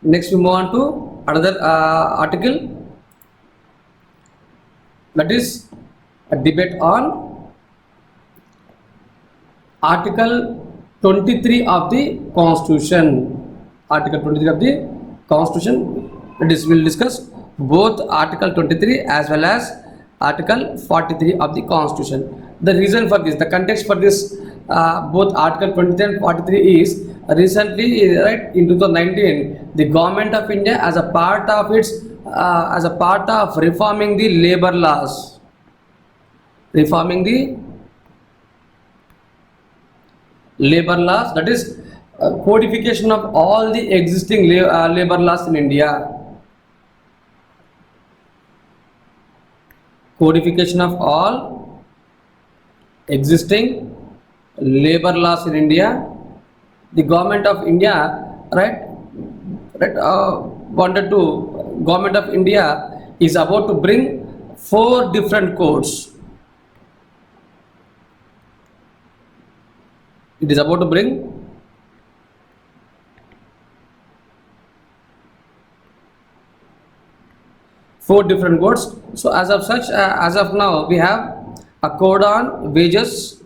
Next, we move on to another article, that is a debate on Article 23 of the Constitution. Article 23 of the Constitution. That is, we'll discuss both Article 23 as well as Article 43 of the Constitution. The reason for this, the context for this, both Article 23 and 43 is recently, right, in 2019, the Government of India, as a part of its, as a part of reforming the labor laws, reforming the labor laws, that is codification of all the existing labor laws in India. Codification of all existing labor laws in India. The Government of India, Government of India is about to bring 4 different codes. It is about to bring 4 different codes. So as of such, as of now, we have a code on wages,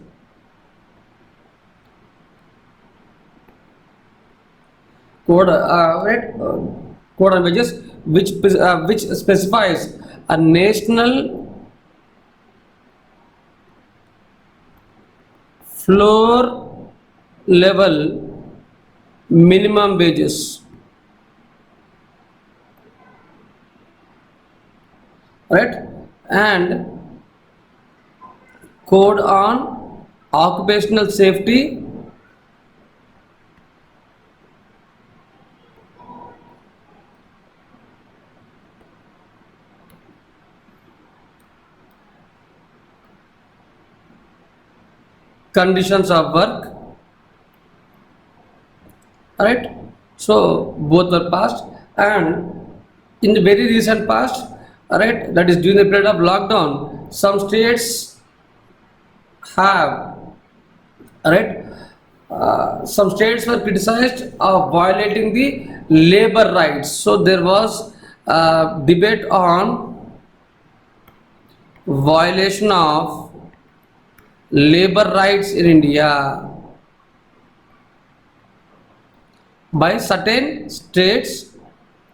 code on wages, which specifies a national floor level minimum wages, right, and code on occupational safety, conditions of work. Alright, so both were passed, and in the very recent past, alright, that is during the period of lockdown, some states have, alright, some states were criticized of violating the labor rights. So there was a debate on violation of labor rights in India by certain states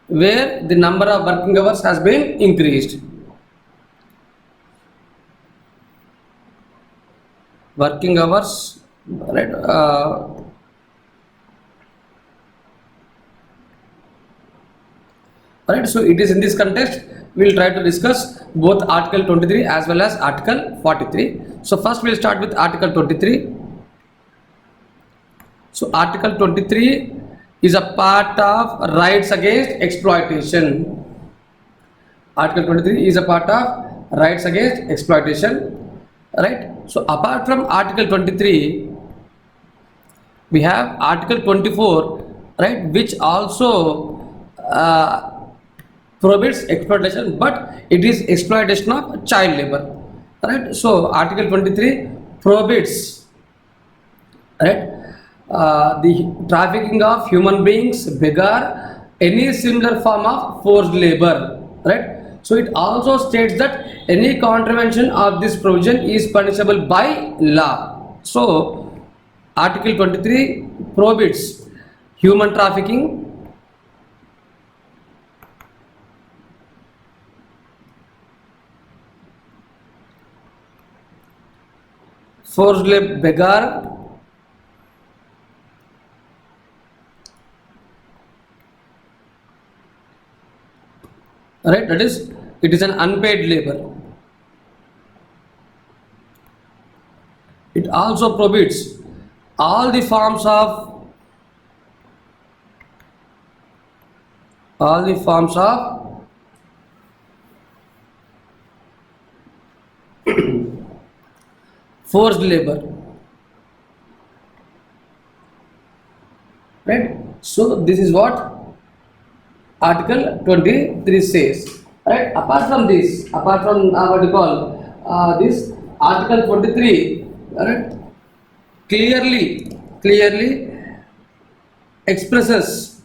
where the number of working hours has been increased. Working hours, right? Alright, so it is in this context we will try to discuss both Article 23 as well as Article 43. So first we will start with Article 23. So Article 23 is a part of rights against exploitation. Article 23 is a part of rights against exploitation, right? So apart from Article 23, we have Article 24, right, which also prohibits exploitation, but it is exploitation of child labor, right? So Article 23 prohibits, right, the trafficking of human beings, beggar, any similar form of forced labor, right? So it also states that any contravention of this provision is punishable by law. So Article 23 prohibits human trafficking, forced labor, beggar, right, that is, it is an unpaid labor. It also prohibits all the forms of forced labor, right? So this is what Article 23 says, right? Apart from this, apart from what you call this Article 23, right, clearly expresses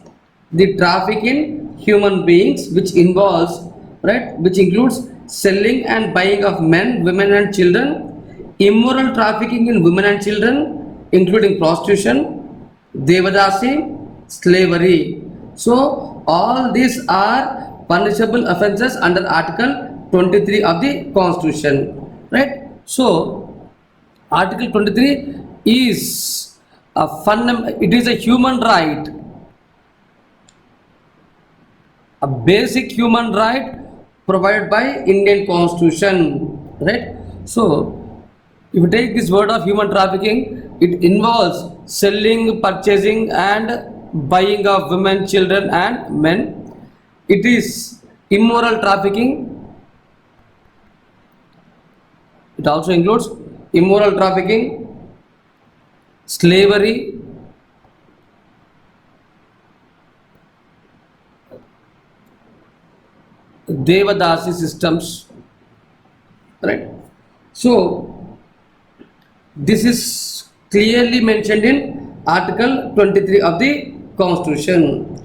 the traffic in human beings, which involves, right, which includes selling and buying of men, women and children, immoral trafficking in women and children, including prostitution, devadasi, slavery. So all these are punishable offences under Article 23 of the Constitution, right? So Article 23 is it is a human right, a basic human right provided by Indian Constitution, right? So if you take this word of human trafficking, it involves selling, purchasing and buying of women, children and men. It is immoral trafficking. It also includes immoral trafficking, slavery, devadasi systems, right? So this is clearly mentioned in Article 23 of the Constitution,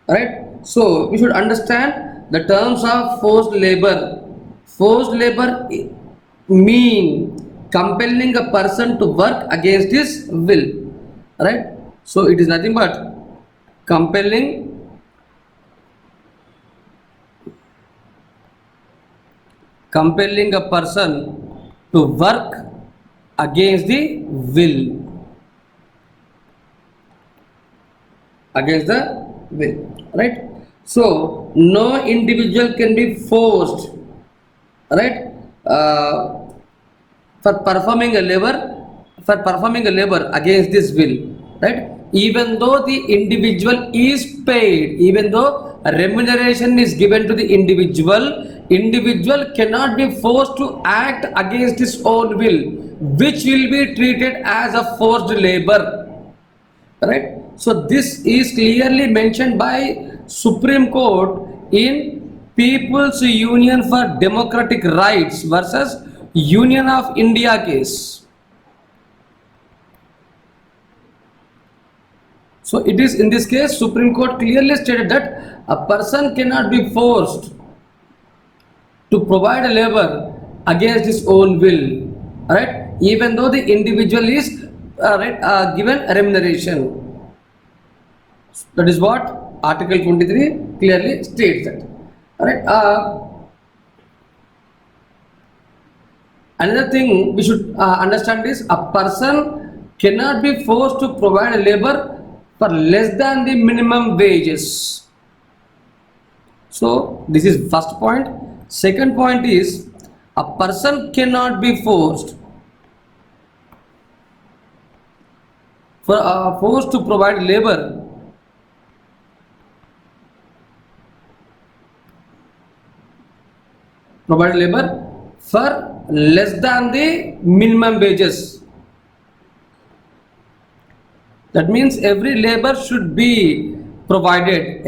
right? So we should understand the terms of forced labor. Forced labor mean compelling a person to work against his will, right? So it is nothing but compelling a person to work against the will, right? So no individual can be forced, right, for performing a labor against this will, right? Even though the individual is paid, even though a remuneration is given to the individual cannot be forced to act against his own will, which will be treated as a forced labor, right? So this is clearly mentioned by Supreme Court in People's Union for Democratic Rights versus Union of India case. So it is in this case Supreme Court clearly stated that a person cannot be forced to provide a labor against his own will, right? Even though the individual is given a remuneration. That is what Article 23 clearly states that. Alright. Another thing we should understand is a person cannot be forced to provide a labor for less than the minimum wages. So this is first point. Second point is a person cannot be forced to provide labor for less than the minimum wages. That means every labor should be provided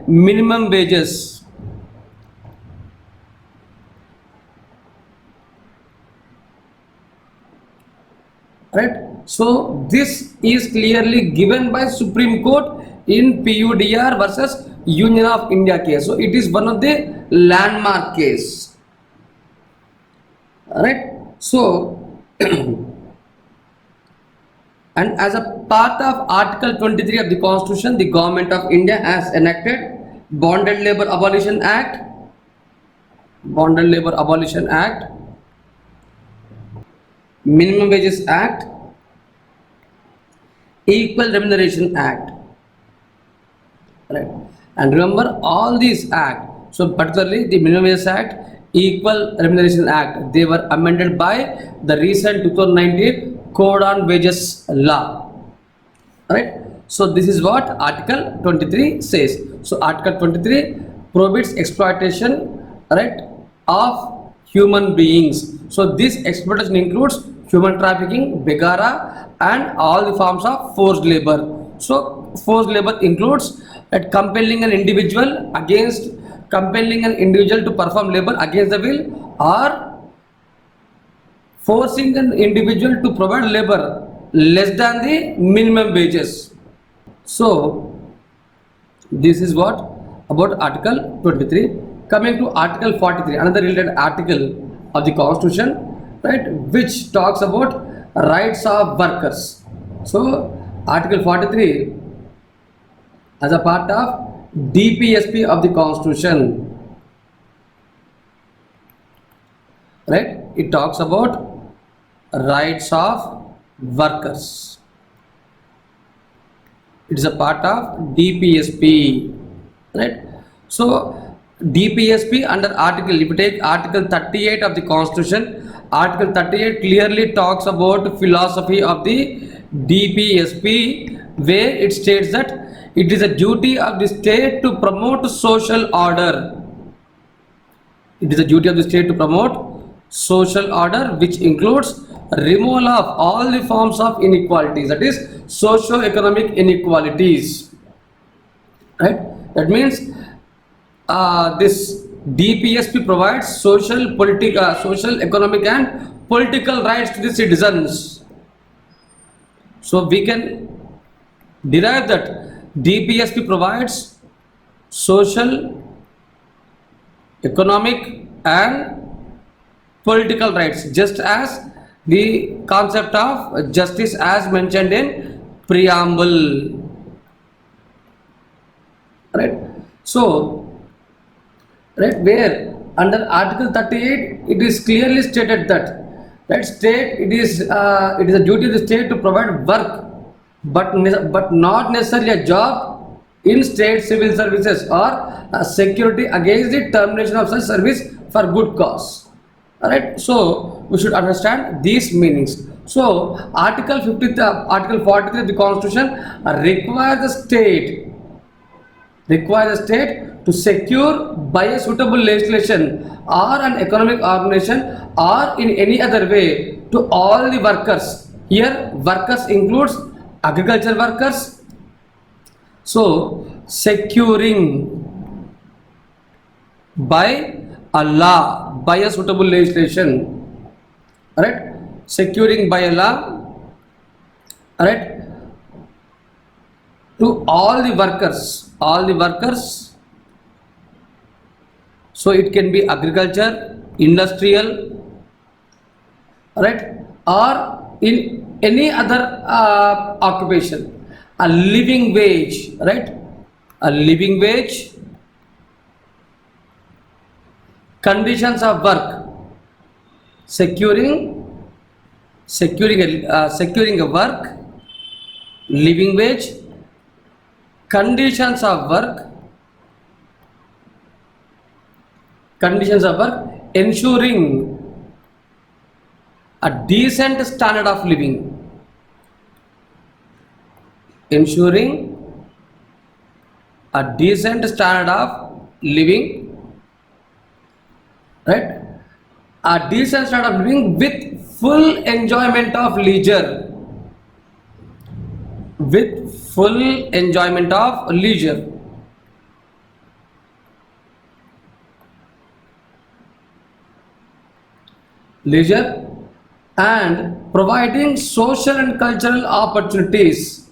minimum wages, right? So this is clearly given by Supreme Court in PUDR versus Union of India case. So it is one of the landmark case, right? So and as a part of Article 23 of the Constitution, the Government of India has enacted Bonded Labor Abolition Act, Minimum Wages Act, Equal Remuneration Act, right? And remember all these acts, so particularly the Minimum Wages Act, Equal Remuneration Act, they were amended by the recent 2019 Code on Wages law, right? So this is what Article 23 says. So Article 23 prohibits exploitation, right, of human beings. So this exploitation includes human trafficking, begara and all the forms of forced labor. So forced labor includes compelling an individual to perform labor against the will, or forcing an individual to provide labor less than the minimum wages. So This is what about Article 23. Coming to Article 43, another related article of the Constitution, right, which talks about rights of workers. So, Article 43, as a part of DPSP of the Constitution, right, it talks about rights of workers. It is a part of DPSP, right? So DPSP under article, if you take Article 38 of the Constitution, Article 38 clearly talks about philosophy of the DPSP, where it states that it is a duty of the state to promote social order. It is a duty of the state to promote social order, which includes removal of all the forms of inequalities, that is socio-economic inequalities, right? That means this DPSP provides social, economic and political rights to the citizens. So we can derive that DPSP provides social, economic and political rights, just as the concept of justice as mentioned in preamble, right? So, right, where under Article 38 it is clearly stated that, right, state, it is a duty of the state to provide work, but not necessarily a job in state civil services or security against the termination of such service for good cause. Alright, so we should understand these meanings. So Article 50, Article 43 of the Constitution requires the state to secure by a suitable legislation or an economic organization or in any other way to all the workers. Here workers includes agriculture workers. So securing by a law, by a suitable legislation, alright, securing by a law, alright, to all the workers, so it can be agriculture, industrial, alright, or in any other occupation, a living wage, right, a living wage, conditions of work, securing a work, living wage, conditions of work, ensuring a decent standard of living, right, a decent standard of living with full enjoyment of leisure, and providing social and cultural opportunities,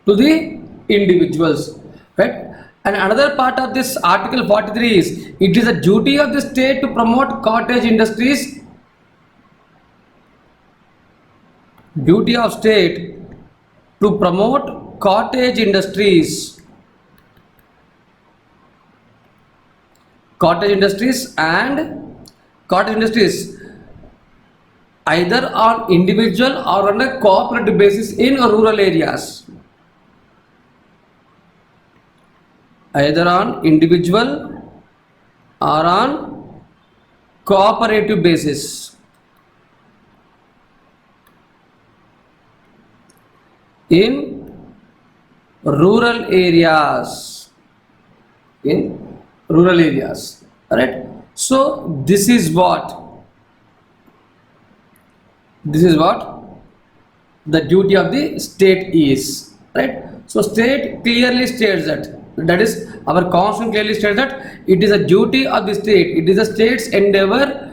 to the individuals, right? And another part of this Article 43 is it is a duty of the state to promote cottage industries, duty of state to promote cottage industries either on individual or on a cooperative basis in rural areas, either on individual or on cooperative basis in rural areas, right? So this is what the duty of the state is, right? So state clearly states that that is our constitution clearly states that it is a duty of the state, it is the state's endeavor,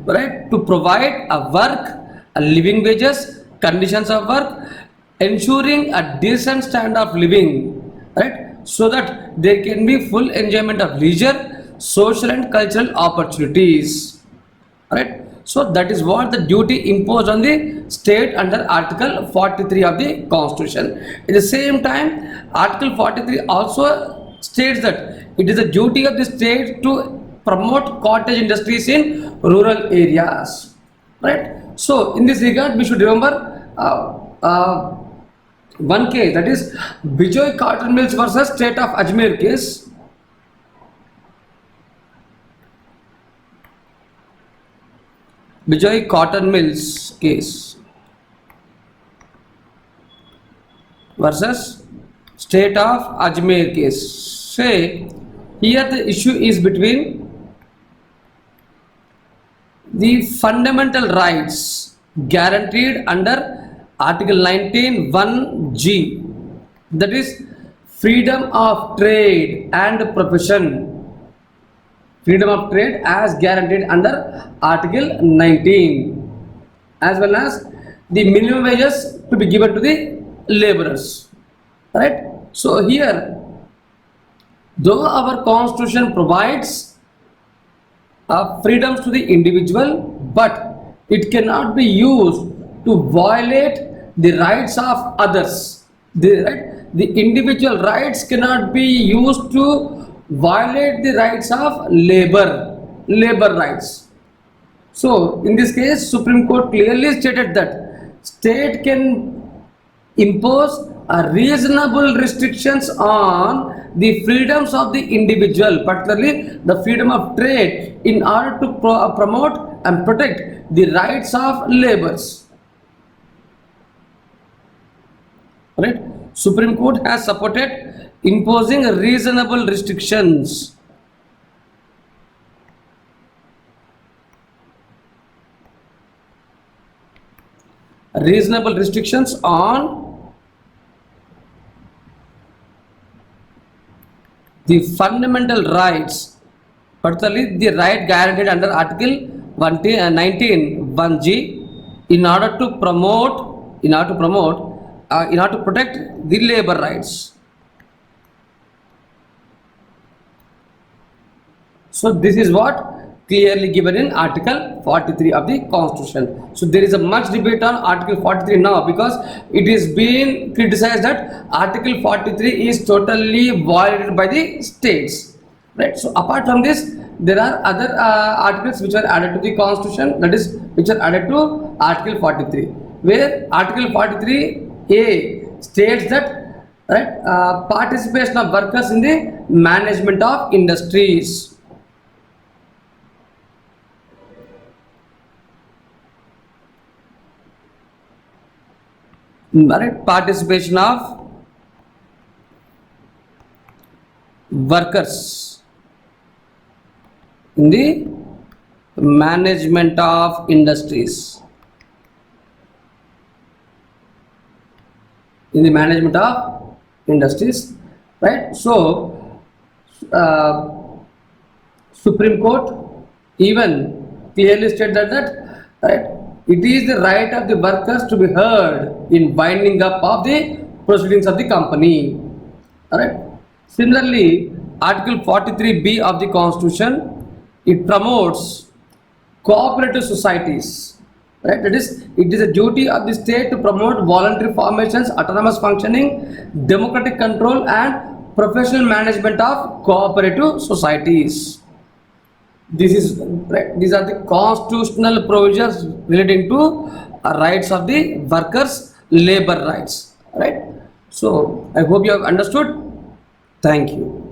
right, to provide a work, a living wages, conditions of work, ensuring a decent standard of living, right, so that there can be full enjoyment of leisure, social and cultural opportunities, right. So that is what the duty imposed on the state under Article 43 of the Constitution. At the same time, Article 43 also states that it is a duty of the state to promote cottage industries in rural areas, right. So in this regard, we should remember one case, that is Bijoy Cotton Mills versus State of Ajmer case. Bijoy Cotton Mills case versus State of Ajmer case. Say here the issue is between the fundamental rights guaranteed under Article 19(1)(g), that is freedom of trade and profession. Freedom of trade as guaranteed under Article 19, as well as the minimum wages to be given to the laborers, right. So here, though our constitution provides freedoms to the individual, but it cannot be used to violate the rights of others. The individual rights cannot be used to violate the rights of labor rights. So in this case, Supreme Court clearly stated that state can impose reasonable restrictions on the freedoms of the individual, particularly the freedom of trade, in order to promote and protect the rights of laborers, right. Supreme Court has supported imposing reasonable restrictions. Reasonable restrictions on the fundamental rights, particularly the right guaranteed under Article 19(1)(g), in order to protect the labor rights. So this is what clearly given in Article 43 of the Constitution. So there is a much debate on Article 43 now, because it is being criticized that Article 43 is totally violated by the states, right. So apart from this, there are other articles which are added to the Constitution, that is which are added to Article 43, where Article 43A states that, right, participation of workers in the management of industries. Right, participation of workers in the management of industries. In the management of industries, right. So Supreme Court even clearly stated that, right, it is the right of the workers to be heard in winding up of the proceedings of the company, right. Similarly, Article 43B of the Constitution, it promotes cooperative societies, right. That is, it is a duty of the state to promote voluntary formations, autonomous functioning, democratic control and professional management of cooperative societies. These are the constitutional provisions relating to rights of the workers, labor rights, right. So I hope you have understood. Thank you.